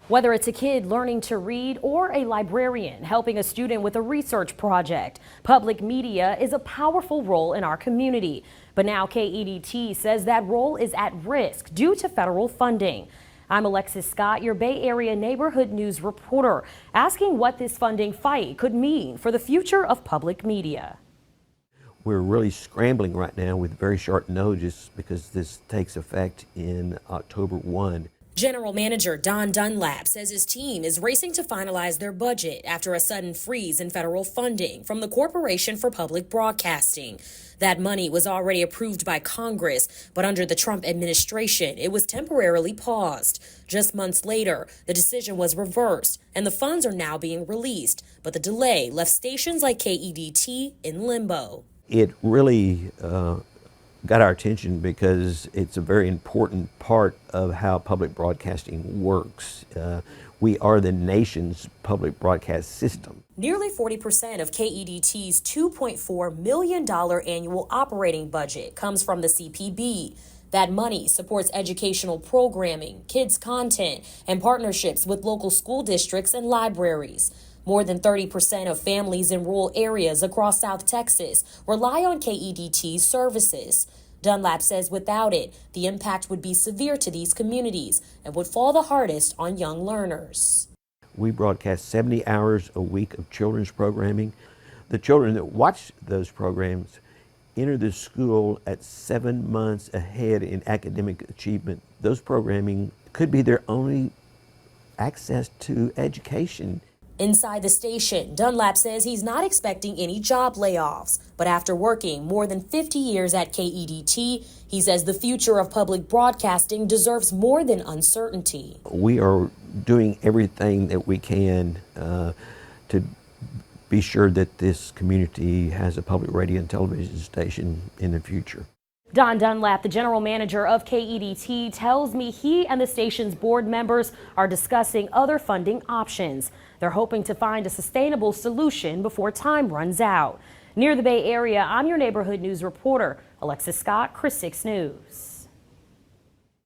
Whether it's a kid learning to read or a librarian helping a student with a research project, public media is a powerful role in our community. But now KEDT says that role is at risk due to federal funding. I'm Alexis Scott, your Bay Area neighborhood news reporter, asking what this funding fight could mean for the future of public media. We're really scrambling right now with very short notice because this takes effect in October 1. General Manager Don Dunlap says his team is racing to finalize their budget after a sudden freeze in federal funding from the Corporation for Public Broadcasting. That money was already approved by Congress, but under the Trump administration, it was temporarily paused. Just months later, the decision was reversed, and the funds are now being released. But the delay left stations like KEDT in limbo. It really got our attention because it's a very important part of how public broadcasting works. We are the nation's public broadcast system. Nearly 40% of KEDT's $2.4 million annual operating budget comes from the CPB. That money supports educational programming, kids' content, and partnerships with local school districts and libraries. More than 30% of families in rural areas across South Texas rely on KEDT's services. Dunlap says without it, the impact would be severe to these communities and would fall the hardest on young learners. We broadcast 70 hours a week of children's programming. The children that watch those programs enter the school at 7 months ahead in academic achievement. Those programming could be their only access to education. Inside the station, Dunlap says he's not expecting any job layoffs. But after working more than 50 years at KEDT, he says the future of public broadcasting deserves more than uncertainty. We are doing everything that we can to be sure that this community has a public radio and television station in the future. Don Dunlap, the general manager of KEDT, tells me he and the station's board members are discussing other funding options. They're hoping to find a sustainable solution before time runs out. Near the Bay Area, I'm your neighborhood news reporter, Alexis Scott, KRIS 6 News.